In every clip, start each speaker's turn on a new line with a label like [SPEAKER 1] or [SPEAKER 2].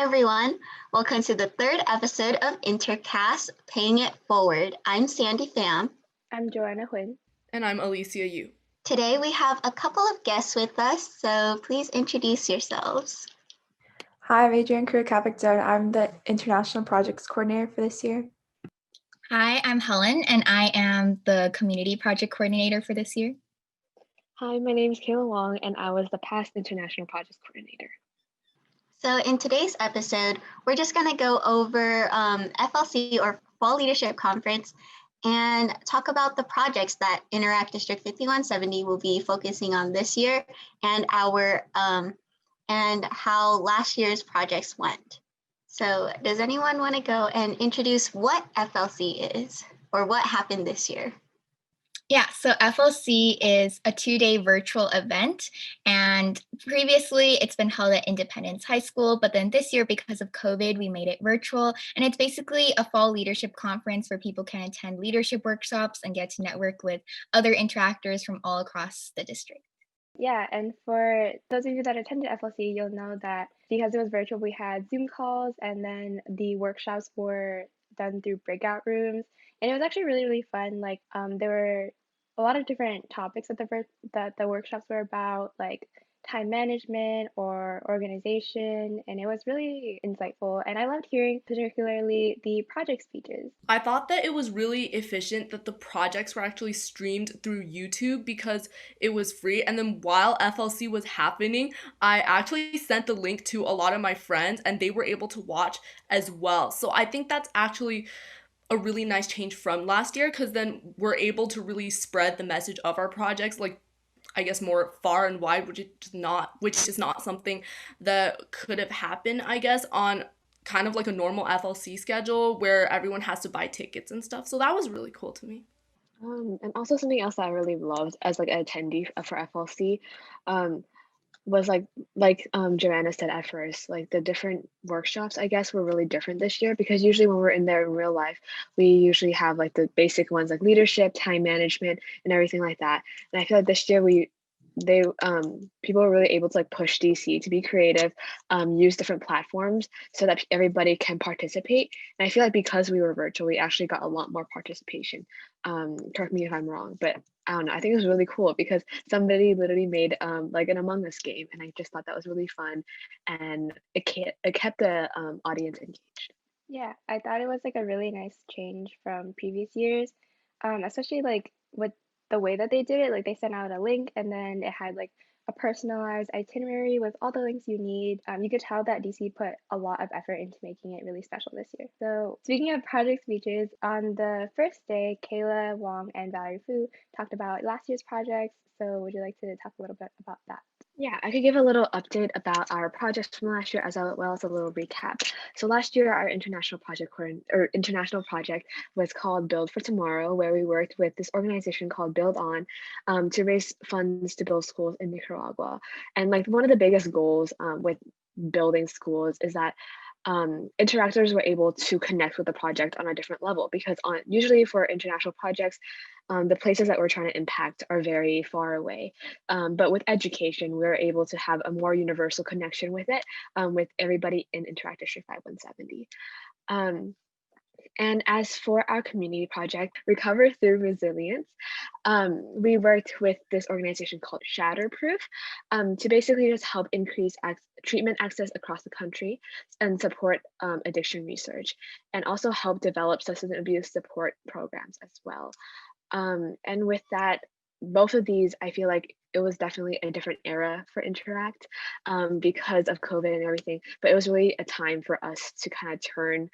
[SPEAKER 1] everyone. Welcome to the third episode of Intercast, Paying It Forward. I'm Sandy Pham.
[SPEAKER 2] I'm Joanna Huynh.
[SPEAKER 3] And I'm Alicia Yu.
[SPEAKER 1] Today we have a couple of guests with us, so please introduce yourselves.
[SPEAKER 4] Hi, I'm Adrian Kruger-Kapik-Zone. I'm the International Projects Coordinator for this year.
[SPEAKER 5] Hi, I'm Helen, and I am the Community Project Coordinator for this year.
[SPEAKER 2] Hi, my name is Kayla Wong, and I was the past International Projects Coordinator.
[SPEAKER 1] So in today's episode, we're just going to go over FLC or Fall Leadership Conference and talk about the projects that Interact District 5170 will be focusing on this year and and how last year's projects went. So does anyone want to go and introduce what FLC is or what happened this year?
[SPEAKER 5] Yeah, so FLC is a 2-day virtual event, and previously it's been held at Independence High School, but then this year, because of COVID, we made it virtual, and it's basically a fall leadership conference where people can attend leadership workshops and get to network with other interactors from all across the district.
[SPEAKER 2] Yeah, and for those of you that attended FLC, you'll know that because it was virtual, we had Zoom calls, and then the workshops were done through breakout rooms, and it was actually really, really fun. Like, there were a lot of different topics that the workshops were about, like time management or organization, and it was really insightful. And I loved hearing particularly the project speeches.
[SPEAKER 3] I thought that it was really efficient that the projects were actually streamed through YouTube because it was free. And then while FLC was happening, I actually sent the link to a lot of my friends and they were able to watch as well. So I think that's actually a really nice change from last year, because then we're able to really spread the message of our projects, like I guess more far and wide, which is not something that could have happened, I guess, on kind of like a normal FLC schedule where everyone has to buy tickets and stuff. So that was really cool to me.
[SPEAKER 2] And also something else that I really loved as like an attendee for FLC, was like Joanna said at first, like the different workshops, I guess, were really different this year, because usually when we're in there in real life, we usually have like the basic ones like leadership, time management, and everything like that. And I feel like this year people were really able to like push DC to be creative, use different platforms so that everybody can participate. And I feel like because we were virtual, we actually got a lot more participation. Correct me if I'm wrong, but I don't know. I think it was really cool because somebody literally made like an Among Us game, and I just thought that was really fun, and it kept the audience engaged. Yeah, I thought it was like a really nice change from previous years, especially like with the way that they did it. Like they sent out a link and then it had like a personalized itinerary with all the links you need. You could tell that DC put a lot of effort into making it really special this year. So speaking of project speeches, on the first day, Kayla Wong and Valerie Fu talked about last year's projects. So would you like to talk a little bit about that?
[SPEAKER 6] Yeah, I could give a little update about our projects from last year as well as a little recap. So last year, our international project was called Build for Tomorrow, where we worked with this organization called Build On to raise funds to build schools in Nicaragua. And like one of the biggest goals with building schools is that interactors were able to connect with the project on a different level, because usually for international projects, the places that we're trying to impact are very far away. But with education, we're able to have a more universal connection with it, with everybody in Interact District 5170. And as for our community project, Recover Through Resilience, we worked with this organization called Shatterproof to basically just help increase treatment access across the country and support addiction research, and also help develop substance abuse support programs as well. And with that, both of these, I feel like it was definitely a different era for Interact because of COVID and everything, but it was really a time for us to kind of turn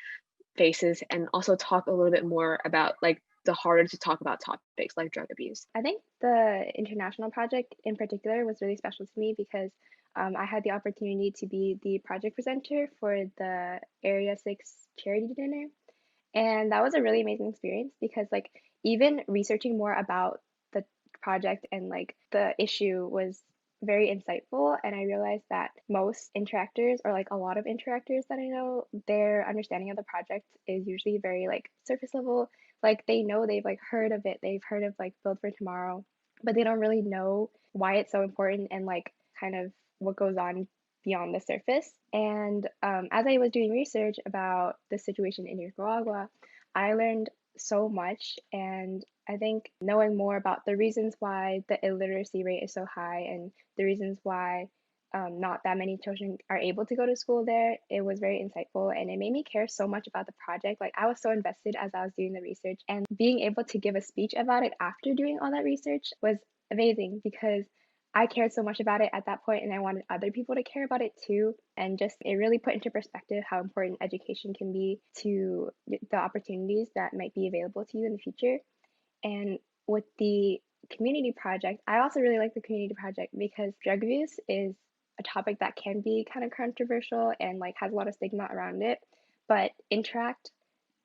[SPEAKER 6] faces and also talk a little bit more about like the harder to talk about topics like drug abuse.
[SPEAKER 2] I think the international project in particular was really special to me because I had the opportunity to be the project presenter for the Area 6 charity dinner. And that was a really amazing experience because like even researching more about the project and like the issue was very insightful. And I realized that most interactors, or like a lot of interactors that I know, their understanding of the project is usually very like surface level. Like they know, they've like heard of it, they've heard of like Build for Tomorrow, but they don't really know why it's so important and like kind of what goes on
[SPEAKER 7] beyond the surface. And as I was doing research about the situation in Nicaragua, I learned so much. And I think knowing more about the reasons why the illiteracy rate is so high and the reasons why not that many children are able to go to school there, it was very insightful and it made me care so much about the project. Like I was so invested as I was doing the research, and being able to give a speech about it after doing all that research was amazing because I cared so much about it at that point and I wanted other people to care about it too. And just it really put into perspective how important education can be to the opportunities that might be available to you in the future. And with the community project, I also really like the community project because drug abuse is a topic that can be kind of controversial and like has a lot of stigma around it. But Interact,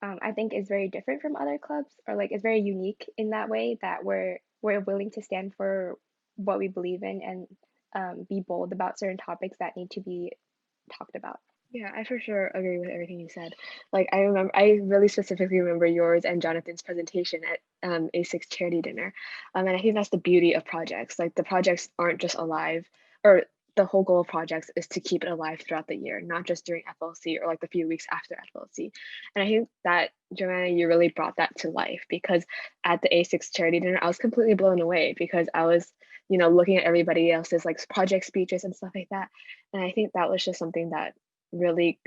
[SPEAKER 7] I think, is very different from other clubs, or like is very unique in that way that we're willing to stand for what we believe in and be bold about certain topics that need to be talked about.
[SPEAKER 6] Yeah, I for sure agree with everything you said. Like I really specifically remember yours and Jonathan's presentation at A6 charity dinner. And I think that's the beauty of projects. Like the projects aren't just alive, or the whole goal of projects is to keep it alive throughout the year, not just during FLC or like the few weeks after FLC. And I think that, Joanna, you really brought that to life because at the A6 charity dinner, I was completely blown away because I was, looking at everybody else's like project speeches and stuff like that. And I think that was just something that really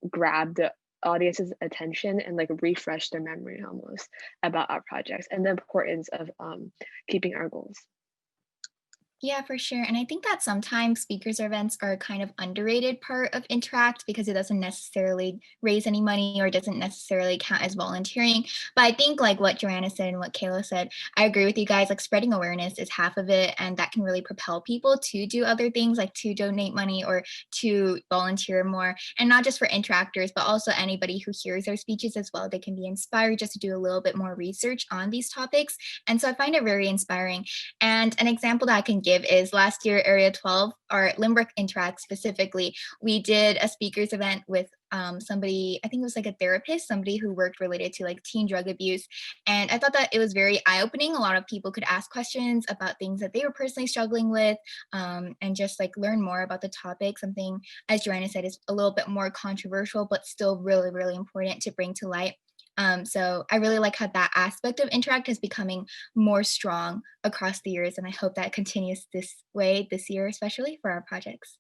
[SPEAKER 6] grab the audience's attention and like refresh their memory almost about our projects and the importance of keeping our goals.
[SPEAKER 5] Yeah, for sure. And I think that sometimes speakers or events are a kind of underrated part of Interact because it doesn't necessarily raise any money or doesn't necessarily count as volunteering. But I think like what Joanna said and what Kayla said, I agree with you guys. Like spreading awareness is half of it. And that can really propel people to do other things like to donate money or to volunteer more. And not just for interactors, but also anybody who hears our speeches as well. They can be inspired just to do a little bit more research on these topics. And so I find it very inspiring. And an example that I can give is last year, Area 12, or Limerick Interact specifically, we did a speakers event with somebody, I think it was like a therapist, somebody who worked related to like teen drug abuse. And I thought that it was very eye-opening. A lot of people could ask questions about things that they were personally struggling with and just like learn more about the topic. Something, as Joanna said, is a little bit more controversial, but still really, really important to bring to light. So I really like how that aspect of Interact is becoming more strong across the years. And I hope that continues this way this year, especially for our projects.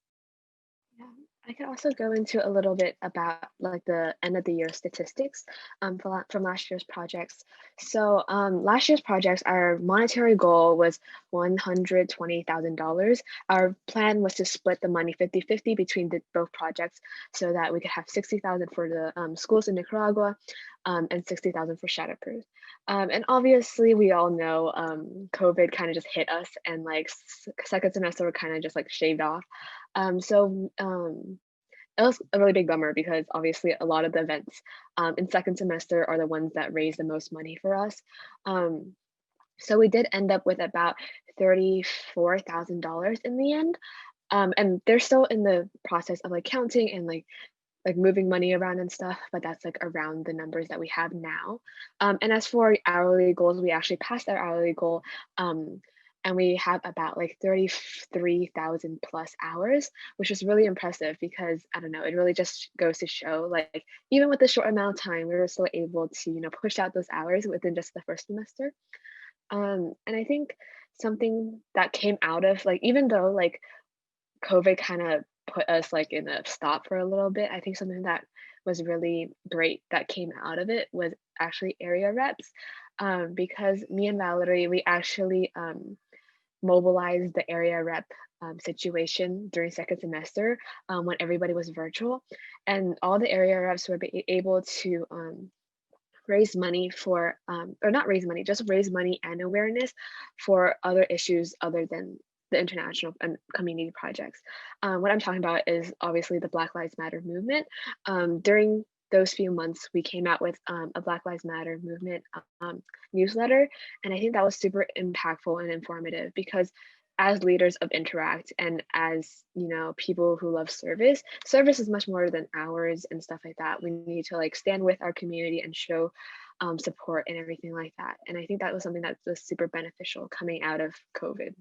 [SPEAKER 6] Yeah, I could also go into a little bit about like the end of the year statistics from last year's projects. So last year's projects, our monetary goal was $120,000. Our plan was to split the money 50-50 between both projects so that we could have $60,000 for the schools in Nicaragua and $60,000 for Shatterproof. And obviously we all know COVID kind of just hit us and like second semester were kind of just like shaved off. So it was a really big bummer because obviously a lot of the events in second semester are the ones that raise the most money for us. So we did end up with about $34,000 in the end. And they're still in the process of like counting and like moving money around and stuff, but that's like around the numbers that we have now. And as for hourly goals, we actually passed our hourly goal. And we have about like 33,000 plus hours, which is really impressive because I don't know, it really just goes to show like even with the short amount of time, we were still able to, push out those hours within just the first semester. And I think something that came out of like, even though like COVID kind of put us like in a stop for a little bit, I think something that was really great that came out of it was actually area reps. Because me and Valerie, we actually mobilized the area rep situation during second semester when everybody was virtual, and all the area reps were able to raise money for, or not raise money, just raise money and awareness for other issues other than the international and community projects. What I'm talking about is obviously the Black Lives Matter movement. During those few months, we came out with a Black Lives Matter movement newsletter. And I think that was super impactful and informative because as leaders of Interact and as, people who love service is much more than hours and stuff like that. We need to like stand with our community and show support and everything like that. And I think that was something that was super beneficial coming out of COVID.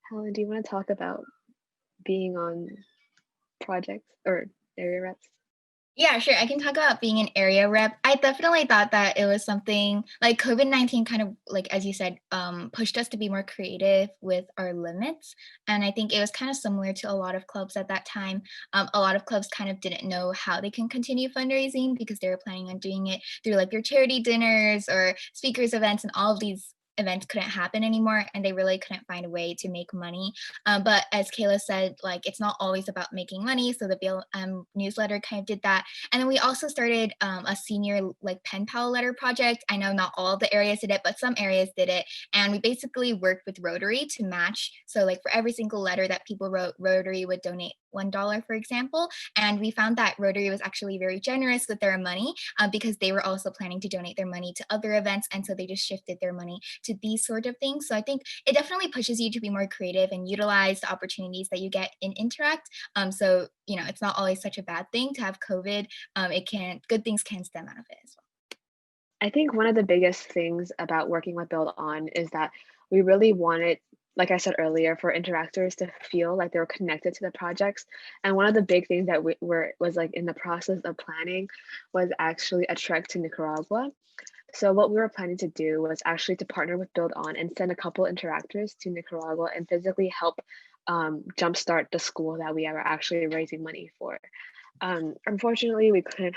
[SPEAKER 6] Helen, do you want to talk about being on projects or area reps?
[SPEAKER 5] Yeah, sure. I can talk about being an area rep. I definitely thought that it was something like COVID-19 kind of like as you said, pushed us to be more creative with our limits. And I think it was kind of similar to a lot of clubs at that time. A lot of clubs kind of didn't know how they can continue fundraising because they were planning on doing it through like their charity dinners or speakers events, and all of these events couldn't happen anymore, and they really couldn't find a way to make money. But as Kayla said, like it's not always about making money. So the BLM newsletter kind of did that, and then we also started a senior like pen pal letter project. I know not all of the areas did it, but some areas did it. And we basically worked with Rotary to match. So like for every single letter that people wrote, Rotary would donate $1, for example. And we found that Rotary was actually very generous with their money because they were also planning to donate their money to other events. And so they just shifted their money to these sort of things. So I think it definitely pushes you to be more creative and utilize the opportunities that you get in Interact. So, it's not always such a bad thing to have COVID. Good things can stem out of it as well.
[SPEAKER 6] I think one of the biggest things about working with Build On is that we really wanted, like I said earlier, for interactors to feel like they were connected to the projects. And one of the big things that was like in the process of planning was actually a trek to Nicaragua. So what we were planning to do was actually to partner with Build On and send a couple interactors to Nicaragua and physically help jumpstart the school that we are actually raising money for. Unfortunately, we couldn't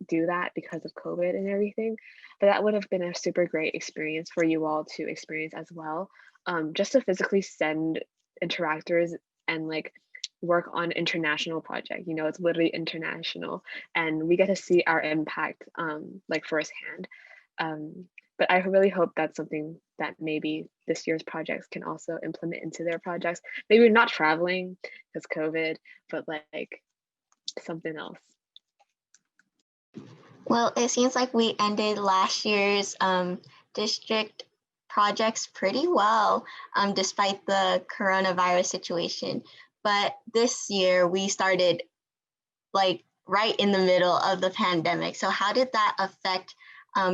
[SPEAKER 6] do that because of COVID and everything, but that would have been a super great experience for you all to experience as well. Just to physically send interactors and like work on international project. It's literally international, and we get to see our impact like firsthand. But I really hope that's something that maybe this year's projects can also implement into their projects. Maybe not traveling because COVID, but like something else.
[SPEAKER 1] Well, it seems like we ended last year's district projects pretty well, despite the coronavirus situation. But this year we started like right in the middle of the pandemic. So how did that affect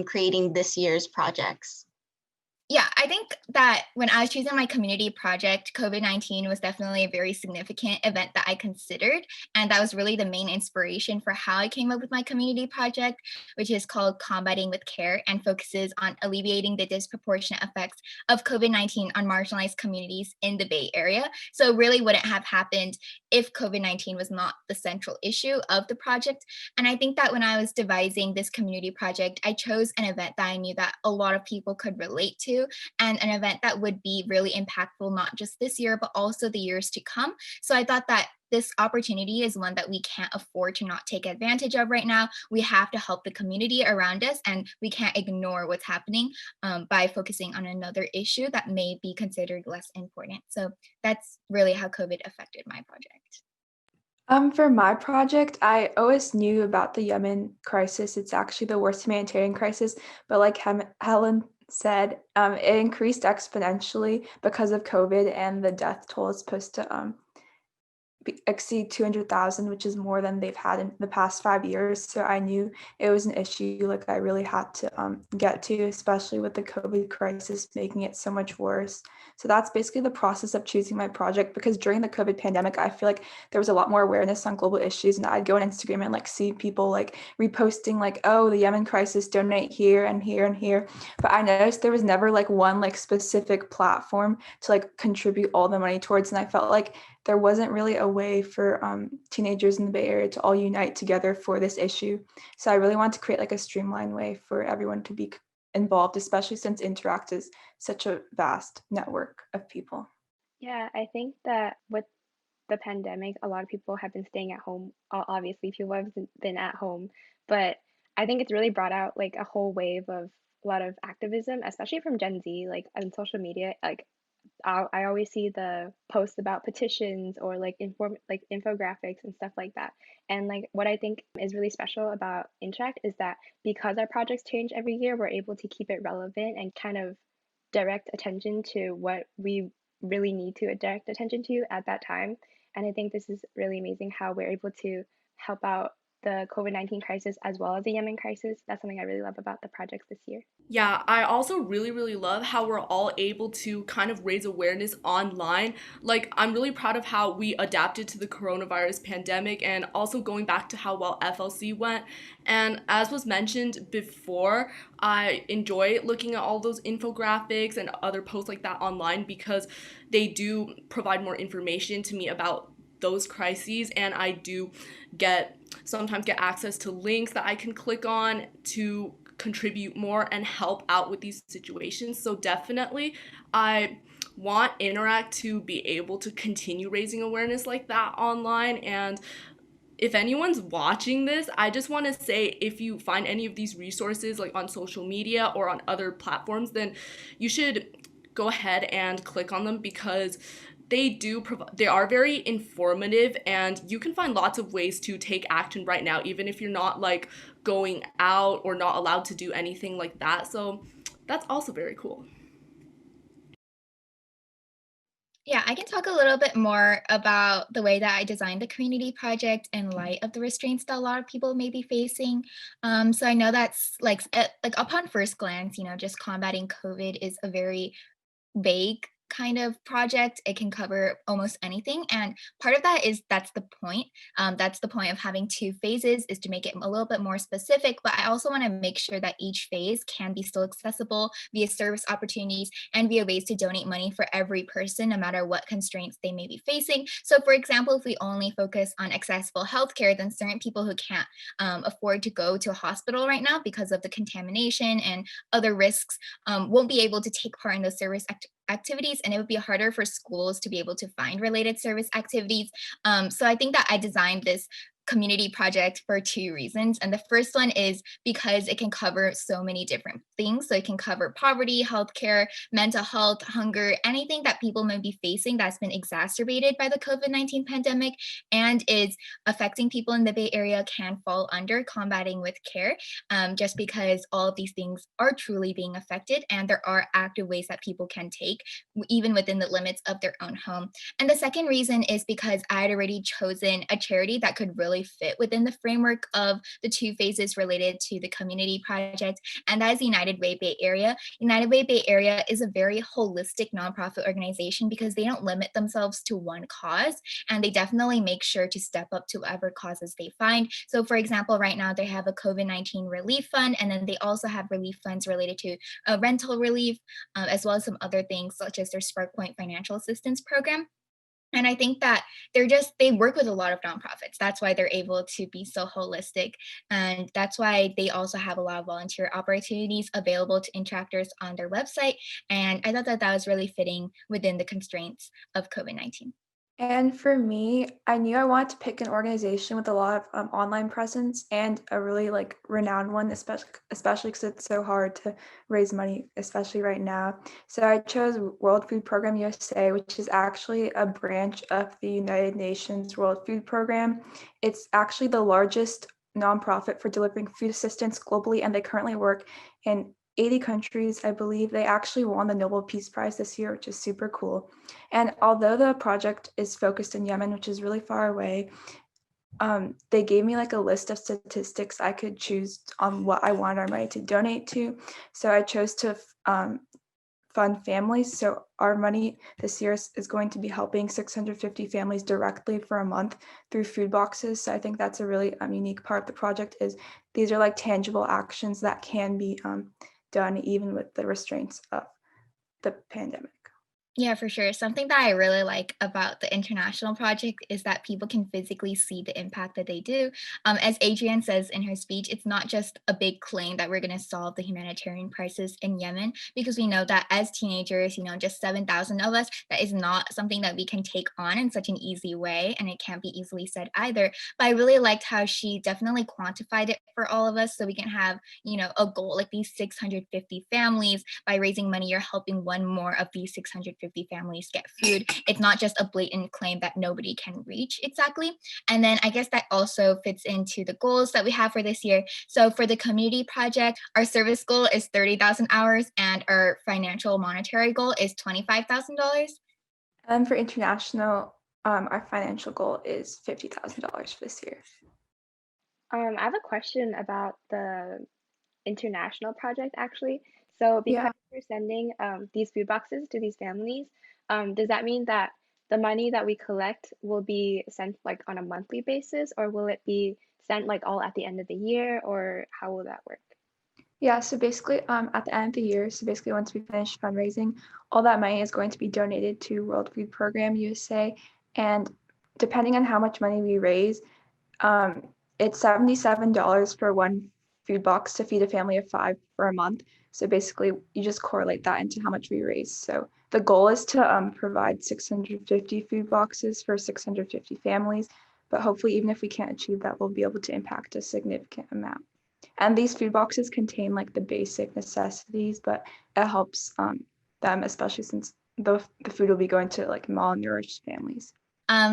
[SPEAKER 1] creating this year's projects?
[SPEAKER 5] Yeah, I think that when I was choosing my community project, COVID-19 was definitely a very significant event that I considered. And that was really the main inspiration for how I came up with my community project, which is called Combating with Care and focuses on alleviating the disproportionate effects of COVID-19 on marginalized communities in the Bay Area. So it really wouldn't have happened if COVID-19 was not the central issue of the project. And I think that when I was devising this community project, I chose an event that I knew that a lot of people could relate to, and an event that would be really impactful, not just this year, but also the years to come. So I thought that this opportunity is one that we can't afford to not take advantage of right now. We have to help the community around us, and we can't ignore what's happening by focusing on another issue that may be considered less important. So that's really how COVID affected my project.
[SPEAKER 4] For my project, I always knew about the Yemen crisis. It's actually the worst humanitarian crisis, but like Helen said, it increased exponentially because of COVID, and the death toll is supposed to exceed 200,000, which is more than they've had in the past 5 years. So I knew it was an issue like I really had to get to, especially with the COVID crisis making it so much worse. So that's basically the process of choosing my project, because during the COVID pandemic, I feel like there was a lot more awareness on global issues, and I'd go on Instagram and like see people like reposting like, oh, the Yemen crisis, donate here and here and here. But I noticed there was never like one like specific platform to like contribute all the money towards, and I felt like there wasn't really a way for teenagers in the Bay Area to all unite together for this issue. So I really want to create like a streamlined way for everyone to be involved, especially since Interact is such a vast network of people.
[SPEAKER 7] Yeah, I think that with the pandemic, a lot of people have been staying at home. Obviously, people have been at home, but I think it's really brought out like a whole wave of a lot of activism, especially from Gen Z, like on social media. Like I always see the posts about petitions or like infographics and stuff like that. And like what I think is really special about Interact is that because our projects change every year, we're able to keep it relevant and kind of direct attention to what we really need to direct attention to at that time. And I think this is really amazing how we're able to help out the COVID-19 crisis as well as the Yemen crisis. That's something I really love about the projects this year.
[SPEAKER 3] Yeah, I also really, really love how we're all able to kind of raise awareness online. Like, I'm really proud of how we adapted to the coronavirus pandemic and also going back to how well FLC went. And as was mentioned before, I enjoy looking at all those infographics and other posts like that online because they do provide more information to me about those crises, and I do sometimes get access to links that I can click on to contribute more and help out with these situations. So definitely I want Interact to be able to continue raising awareness like that online. And if anyone's watching this, I just want to say, if you find any of these resources like on social media or on other platforms, then you should go ahead and click on them because they are very informative, and you can find lots of ways to take action right now, even if you're not like going out or not allowed to do anything like that. So that's also very cool.
[SPEAKER 5] Yeah, I can talk a little bit more about the way that I designed the community project in light of the restraints that a lot of people may be facing. So I know that's like upon first glance, just combating COVID is a very vague kind of project. It can cover almost anything. And part of that is that's the point. That's the point of having two phases, is to make it a little bit more specific. But I also want to make sure that each phase can be still accessible via service opportunities and via ways to donate money for every person, no matter what constraints they may be facing. So for example, if we only focus on accessible healthcare, then certain people who can't afford to go to a hospital right now because of the contamination and other risks won't be able to take part in those service activities, and it would be harder for schools to be able to find related service activities. So I think that I designed this community project for two reasons. And the first one is because it can cover so many different things. So it can cover poverty, healthcare, mental health, hunger, anything that people may be facing that's been exacerbated by the COVID-19 pandemic and is affecting people in the Bay Area can fall under combating with care, just because all of these things are truly being affected, and there are active ways that people can take, even within the limits of their own home. And the second reason is because I had already chosen a charity that could really fit within the framework of the two phases related to the community project, and that is United Way Bay Area. United Way Bay Area is a very holistic nonprofit organization because they don't limit themselves to one cause, and they definitely make sure to step up to whatever causes they find. So for example, right now they have a COVID-19 relief fund, and then they also have relief funds related to rental relief, as well as some other things such as their Spark Point financial assistance program. And I think that they work with a lot of nonprofits. That's why they're able to be so holistic. And that's why they also have a lot of volunteer opportunities available to interactors on their website. And I thought that that was really fitting within the constraints of COVID-19.
[SPEAKER 4] And for me, I knew I wanted to pick an organization with a lot of online presence and a really like renowned one, especially because it's so hard to raise money, especially right now. So I chose World Food Program USA, which is actually a branch of the United Nations World Food Program. It's actually the largest nonprofit for delivering food assistance globally, and they currently work in 80 countries, I believe. They actually won the Nobel Peace Prize this year, which is super cool. And although the project is focused in Yemen, which is really far away, they gave me like a list of statistics I could choose on what I wanted our money to donate to. So I chose to fund families. So our money this year is going to be helping 650 families directly for a month through food boxes. So I think that's a really unique part of the project, is these are like tangible actions that can be done even with the restraints of the pandemic.
[SPEAKER 5] Yeah, for sure. Something that I really like about the international project is that people can physically see the impact that they do. As Adrienne says in her speech, it's not just a big claim that we're going to solve the humanitarian crisis in Yemen, because we know that as teenagers, just 7,000 of us, that is not something that we can take on in such an easy way, and it can't be easily said either. But I really liked how she definitely quantified it for all of us, so we can have, a goal like these 650 families. By raising money, you're helping one more of these 650 families get food. It's not just a blatant claim that nobody can reach exactly. And then I guess that also fits into the goals that we have for this year. So for the community project, our service goal is 30,000 hours, and our financial monetary goal is $25,000.
[SPEAKER 4] And for international, our financial goal is $50,000 for this year.
[SPEAKER 7] I have a question about the international project actually. So
[SPEAKER 4] Yeah.
[SPEAKER 7] because we're sending these food boxes to these families, does that mean that the money that we collect will be sent like on a monthly basis, or will it be sent like all at the end of the year, or how will that work?
[SPEAKER 4] Yeah, so basically, at the end of the year, so basically once we finish fundraising, all that money is going to be donated to World Food Program USA. And depending on how much money we raise, um, it's $77 for one food box to feed a family of 5 for a month. So basically, you just correlate that into how much we raise. So the goal is to provide 650 food boxes for 650 families. But hopefully, even if we can't achieve that, we'll be able to impact a significant amount. And these food boxes contain like the basic necessities, but it helps them, especially since the food will be going to like malnourished families.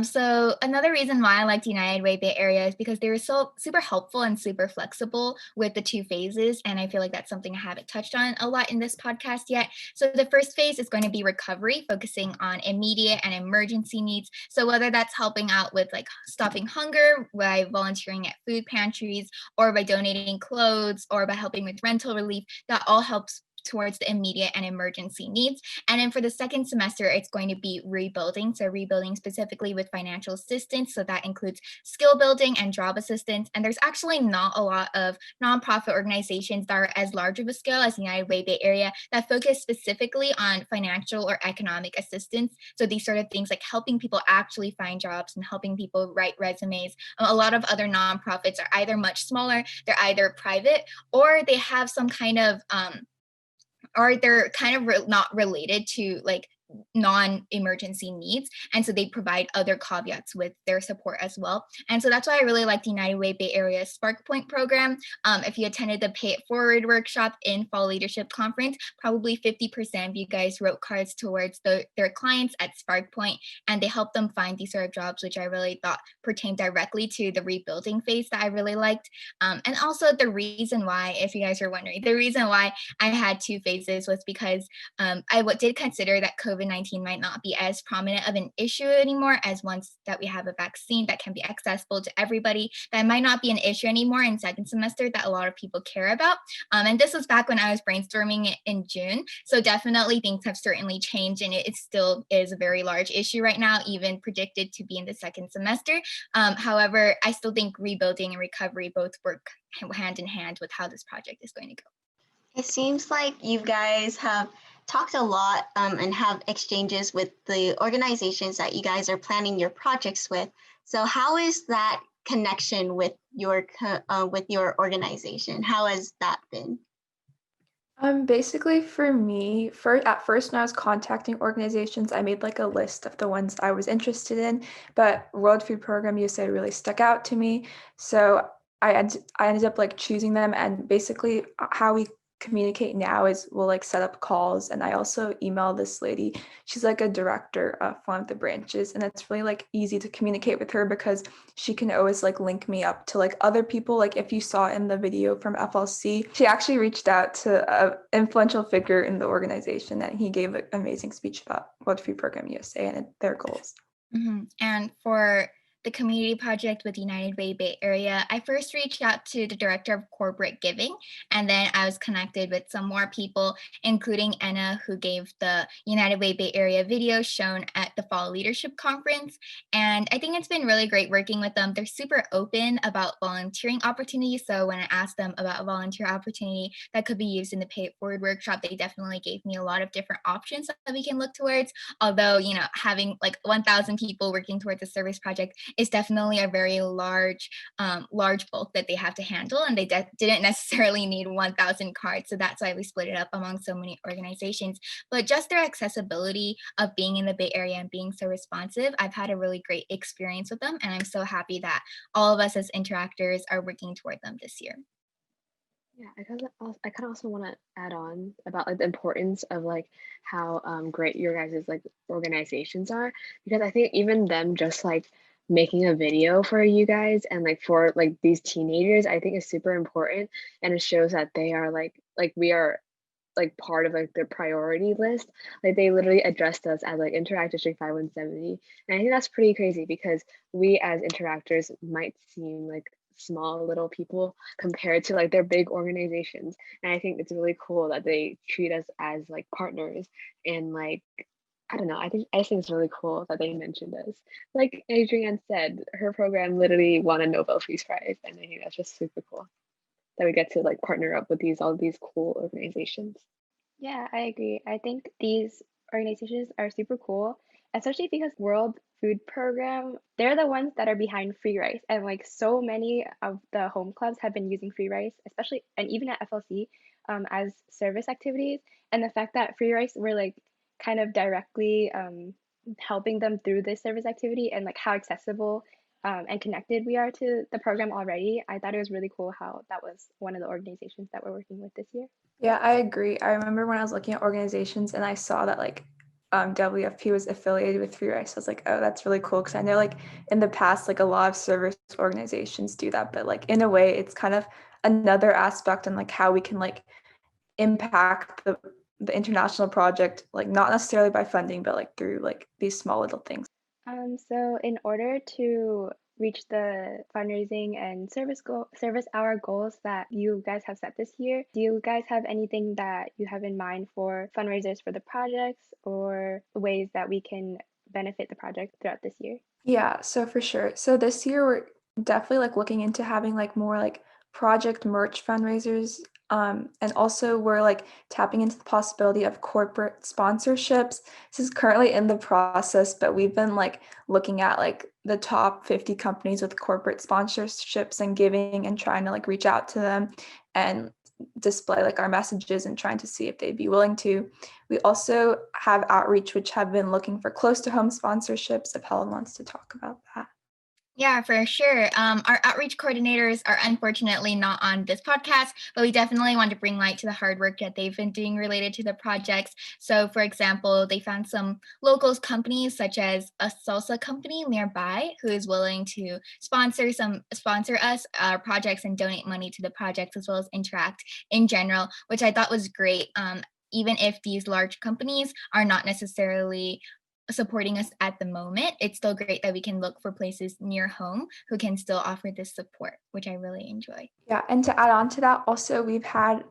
[SPEAKER 5] So another reason why I liked United Way Bay Area is because they were so super helpful and super flexible with the two phases. And I feel like that's something I haven't touched on a lot in this podcast yet. So the first phase is going to be recovery, focusing on immediate and emergency needs. So whether that's helping out with like stopping hunger by volunteering at food pantries, or by donating clothes, or by helping with rental relief, that all helps towards the immediate and emergency needs. And then for the second semester, it's going to be rebuilding. So rebuilding specifically with financial assistance. So that includes skill building and job assistance. And there's actually not a lot of nonprofit organizations that are as large of a scale as United Way Bay Area that focus specifically on financial or economic assistance. So these sort of things like helping people actually find jobs and helping people write resumes. A lot of other nonprofits are either much smaller, they're either private, or they have some kind of or they're kind of not related to like non-emergency needs, and so they provide other caveats with their support as well. And so that's why I really like the United Way Bay Area Spark Point program. If you attended the Pay It Forward workshop in Fall Leadership Conference, probably 50% of you guys wrote cards towards their clients at Spark Point, and they helped them find these sort of jobs, which I really thought pertained directly to the rebuilding phase that I really liked. And also the reason why, if you guys are wondering, the reason why I had two phases was because I did consider that COVID-19 might not be as prominent of an issue anymore, as once that we have a vaccine that can be accessible to everybody, that might not be an issue anymore in second semester that a lot of people care about. And this was back when I was brainstorming it in June. So definitely things have certainly changed, and it still is a very large issue right now, even predicted to be in the second semester. However, I still think rebuilding and recovery both work hand in hand with how this project is going to go.
[SPEAKER 1] It seems like you guys have talked a lot and have exchanges with the organizations that you guys are planning your projects with. So how is that connection with your organization? How has that been?
[SPEAKER 4] Basically for me, at first when I was contacting organizations, I made like a list of the ones I was interested in, but World Food Program USA really stuck out to me. So I ended up like choosing them, and basically how we communicate now is we'll like set up calls, and I also email this lady. She's like a director of one of the branches, and it's really like easy to communicate with her because she can always like link me up to like other people. Like if you saw in the video from FLC, she actually reached out to an influential figure in the organization, and he gave an amazing speech about World Food Program USA and their goals.
[SPEAKER 5] Mm-hmm. And for the community project with United Way Bay Area, I first reached out to the director of corporate giving, and then I was connected with some more people, including Anna, who gave the United Way Bay Area video shown at the Fall Leadership Conference. And I think it's been really great working with them. They're super open about volunteering opportunities. So when I asked them about a volunteer opportunity that could be used in the Pay It Forward workshop, they definitely gave me a lot of different options that we can look towards. Although, having like 1,000 people working towards a service project is definitely a very large bulk that they have to handle, and they didn't necessarily need 1,000 cards. So that's why we split it up among so many organizations. But just their accessibility of being in the Bay Area and being so responsive, I've had a really great experience with them, and I'm so happy that all of us as interactors are working toward them this year.
[SPEAKER 6] Yeah, I kind of also want to add on about like the importance of like how great your guys' like organizations are, because I think even them just like making a video for you guys and like for like these teenagers, I think is super important, and it shows that they are like we are like part of like their priority list. Like they literally addressed us as like Interact District 5170, and I think that's pretty crazy because we as interactors might seem like small little people compared to like their big organizations. And I think it's really cool that they treat us as like partners and like I don't know. I just think it's really cool that they mentioned us. Like Adrienne said, her program literally won a Nobel Peace Prize, and I think that's just super cool that we get to like partner up with all these cool organizations.
[SPEAKER 7] Yeah, I agree. I think these organizations are super cool, especially because World Food Program, they're the ones that are behind free rice. And like so many of the home clubs have been using free rice, especially and even at FLC, as service activities. And the fact that free rice were like kind of directly helping them through this service activity and like how accessible and connected we are to the program already, I thought it was really cool how that was one of the organizations that we're working with this year.
[SPEAKER 4] Yeah, I agree. I remember when I was looking at organizations and I saw that like WFP was affiliated with Free Rice. I was like, oh, that's really cool because I know like in the past, like a lot of service organizations do that, but like in a way, it's kind of another aspect on like how we can like impact the international project, like not necessarily by funding, but like through like these small little things.
[SPEAKER 7] So in order to reach the fundraising and service hour goals that you guys have set this year, do you guys have anything that you have in mind for fundraisers for the projects or ways that we can benefit the project throughout this year?
[SPEAKER 4] Yeah, so for sure. So this year we're definitely like looking into having like more like project merch fundraisers. And also we're like tapping into the possibility of corporate sponsorships. This is currently in the process, but we've been like looking at like the top 50 companies with corporate sponsorships and giving and trying to like reach out to them and display like our messages and trying to see if they'd be willing to. We also have outreach, which have been looking for close to home sponsorships, if Helen wants to talk about that.
[SPEAKER 5] Yeah, for sure. Our outreach coordinators are unfortunately not on this podcast, but we definitely want to bring light to the hard work that they've been doing related to the projects. So, for example, they found some locals companies such as a salsa company nearby who is willing to sponsor us, our projects, and donate money to the projects as well as Interact in general, which I thought was great. Even if these large companies are not necessarily supporting us at the moment, it's still great that we can look for places near home who can still offer this support, which I really enjoy.
[SPEAKER 4] Yeah, and to add on to that, also we've had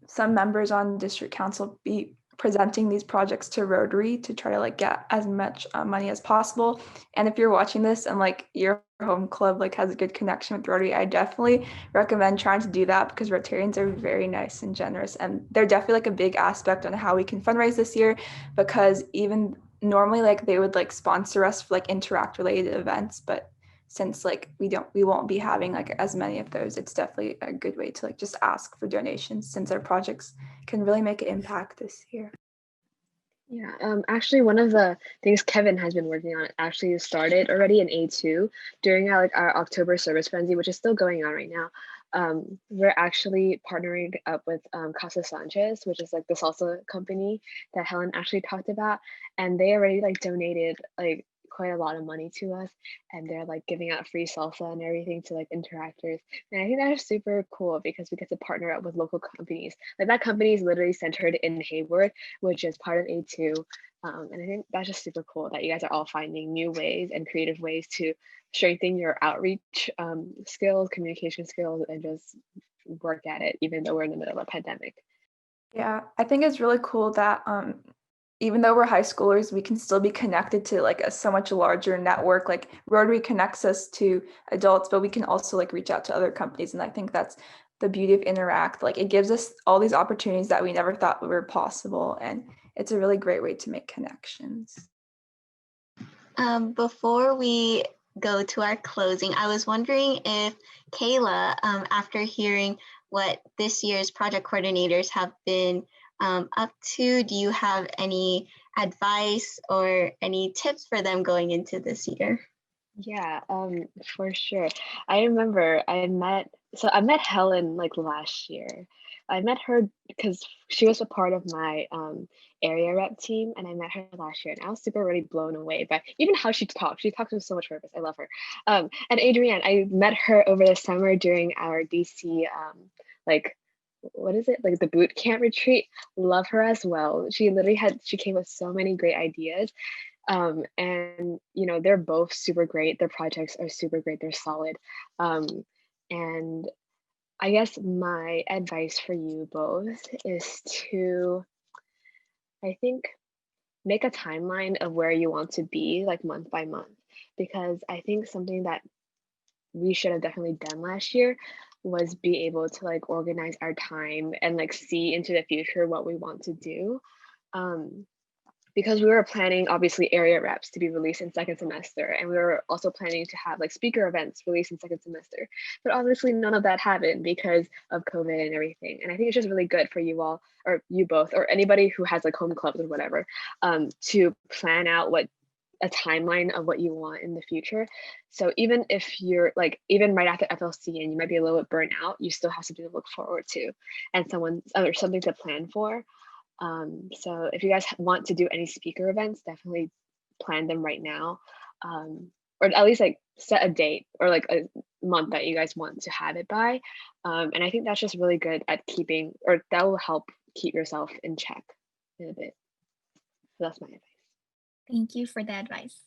[SPEAKER 4] some members on district council be presenting these projects to Rotary to try to like get as much money as possible. And if you're watching this and like your home club like has a good connection with Rotary, I definitely recommend trying to do that because Rotarians are very nice and generous, and they're definitely like a big aspect on how we can fundraise this year, because even normally like they would like sponsor us for like Interact related events, but since like we won't be having like as many of those, it's definitely a good way to like just ask for donations since our projects can really make an impact this year.
[SPEAKER 6] Yeah, actually one of the things Kevin has been working on actually started already in A2 during our October service frenzy, which is still going on right now. We're actually partnering up with Casa Sanchez, which is like the salsa company that Helen actually talked about, and they already like donated like quite a lot of money to us, and they're like giving out free salsa and everything to like interactors. And I think that is super cool because we get to partner up with local companies. Like that company is literally centered in Hayward, which is part of A2. And I think that's just super cool that you guys are all finding new ways and creative ways to strengthen your outreach skills, communication skills, and just work at it, even though we're in the middle of a pandemic.
[SPEAKER 4] Yeah, I think it's really cool that even though we're high schoolers, we can still be connected to like a so much larger network. Like Rotary connects us to adults, but we can also like reach out to other companies. And I think that's the beauty of Interact. Like it gives us all these opportunities that we never thought were possible. And it's a really great way to make connections.
[SPEAKER 1] Before we go to our closing, I was wondering if Kayla, after hearing what this year's project coordinators have been up to, do you have any advice or any tips for them going into this year?
[SPEAKER 6] Yeah, for sure. I remember I met Helen like last year. I met her because she was a part of my area rep team, and I met her last year, and I was super really blown away by even how she talks. She talks with so much purpose. I love her. And Adrienne, I met her over the summer during our DC like what is it, like the boot camp retreat. Love her as well. She came with so many great ideas. And they're both super great. Their projects are super great. They're solid. And I guess my advice for you both is to, I think, make a timeline of where you want to be like month by month. Because I think something that we should have definitely done last year was be able to like organize our time and like see into the future what we want to do. Um, because we were planning obviously area reps to be released in second semester, and we were also planning to have like speaker events released in second semester, but obviously none of that happened because of COVID and everything. And I think it's just really good for you all, or you both, or anybody who has like home clubs or whatever, to plan out what a timeline of what you want in the future. So even if you're like, even right after FLC and you might be a little bit burnt out, you still have something to look forward to and someone or something to plan for. So if you guys want to do any speaker events, definitely plan them right now, or at least like set a date or like a month that you guys want to have it by. And I think that's just really good at keeping, or that will help keep yourself in check in a bit. So that's my advice.
[SPEAKER 5] Thank you for the advice.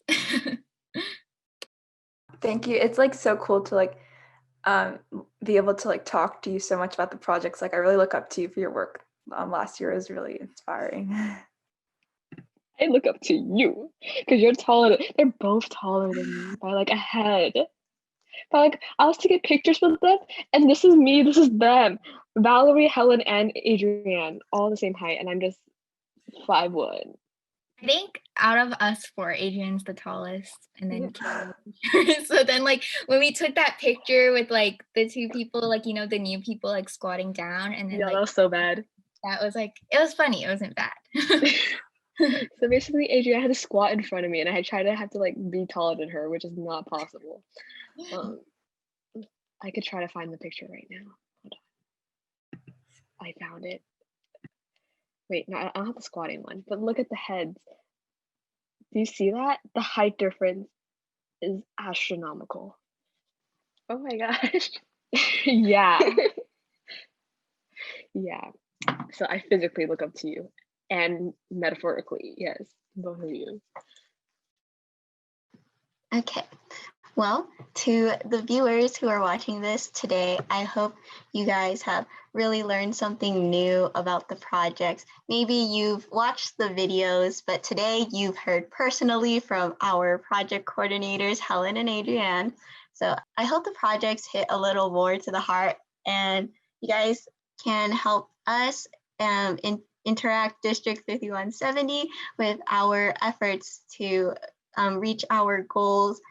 [SPEAKER 4] Thank you. It's like so cool to like be able to like talk to you so much about the projects. Like I really look up to you for your work. Last year was really inspiring.
[SPEAKER 6] I look up to you because you're taller. They're both taller than me by like a head. But like I was taking pictures with them, and this is me, this is them. Valerie, Helen, and Adrienne, all the same height, and I'm just 5'1".
[SPEAKER 5] I think out of us four, Adrian's the tallest, and then
[SPEAKER 6] Yeah.
[SPEAKER 5] Kayla. So then, like when we took that picture with like the two people, like the new people like squatting down, and then
[SPEAKER 6] Yeah,
[SPEAKER 5] like
[SPEAKER 6] that was so bad.
[SPEAKER 5] that was like it was funny. It wasn't bad.
[SPEAKER 6] So basically, Adrienne had to squat in front of me, and I tried to have to like be taller than her, which is not possible. I could try to find the picture right now. Hold on. I found it. Wait, no, I don't have the squatting one, but look at the heads. Do you see that? The height difference is astronomical.
[SPEAKER 7] Oh my gosh.
[SPEAKER 6] Yeah. Yeah. So I physically look up to you, and metaphorically, yes, both of you.
[SPEAKER 1] Okay. Well, to the viewers who are watching this today, I hope you guys have really learned something new about the projects. Maybe you've watched the videos, but today you've heard personally from our project coordinators, Helen and Adrienne. So I hope the projects hit a little more to the heart, and you guys can help us Interact District 5170 with our efforts to reach our goals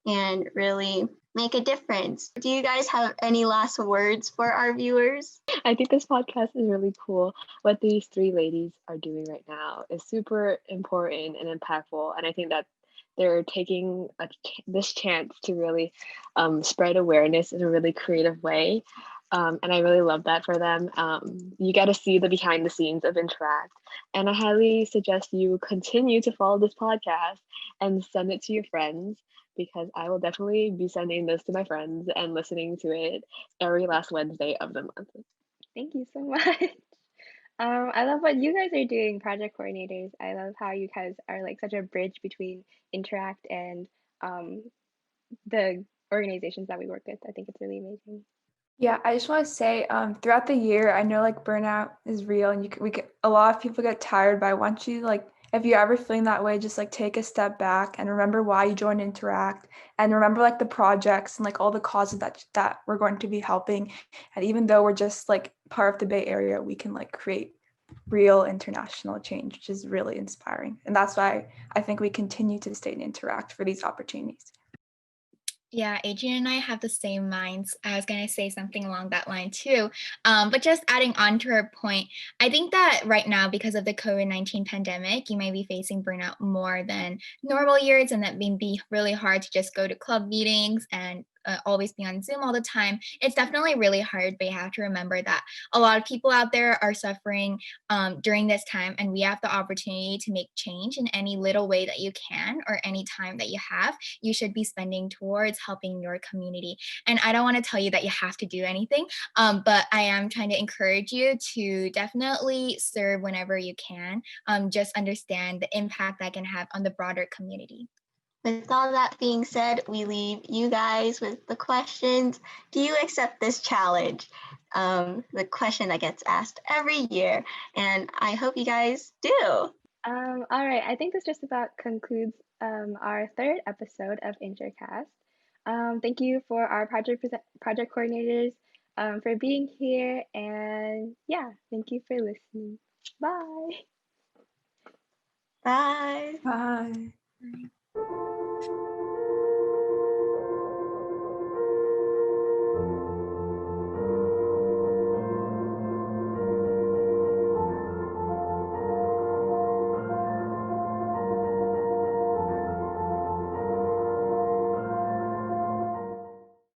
[SPEAKER 1] and really make a difference. Do you guys have any last words for our viewers?
[SPEAKER 6] I think this podcast is really cool. What these three ladies are doing right now is super important and impactful. And I think that they're taking this chance to really spread awareness in a really creative way. And I really love that for them. You get to see the behind the scenes of Interact. And I highly suggest you continue to follow this podcast and send it to your friends, because I will definitely be sending this to my friends and listening to it every last Wednesday of the month.
[SPEAKER 7] Thank you so much. I love what you guys are doing, project coordinators. I love how you guys are like such a bridge between Interact and the organizations that we work with. I think it's really amazing.
[SPEAKER 4] Yeah, I just want to say, throughout the year, I know like burnout is real, and a lot of people get tired. But I want you like, if you're ever feeling that way, just like take a step back and remember why you joined Interact, and remember like the projects and like all the causes that we're going to be helping. And even though we're just like part of the Bay Area, we can like create real international change, which is really inspiring. And that's why I think we continue to stay and Interact for these opportunities.
[SPEAKER 5] Yeah, Adrian and I have the same minds. I was going to say something along that line too. But just adding on to her point, I think that right now, because of the COVID-19 pandemic, you may be facing burnout more than normal years, and that may be really hard to just go to club meetings and always be on Zoom all the time. It's definitely really hard, but you have to remember that a lot of people out there are suffering during this time, and we have the opportunity to make change in any little way that you can, or any time that you have. You should be spending towards helping your community. And I don't want to tell you that you have to do anything, but I am trying to encourage you to definitely serve whenever you can. Just understand the impact that can have on the broader community.
[SPEAKER 1] With all that being said, we leave you guys with the questions. Do you accept this challenge? The question that gets asked every year, and I hope you guys do.
[SPEAKER 7] All right, I think this just about concludes our third episode of Intercast. Thank you for our project coordinators for being here, and yeah, thank you for listening. Bye.
[SPEAKER 1] Bye.
[SPEAKER 4] Bye.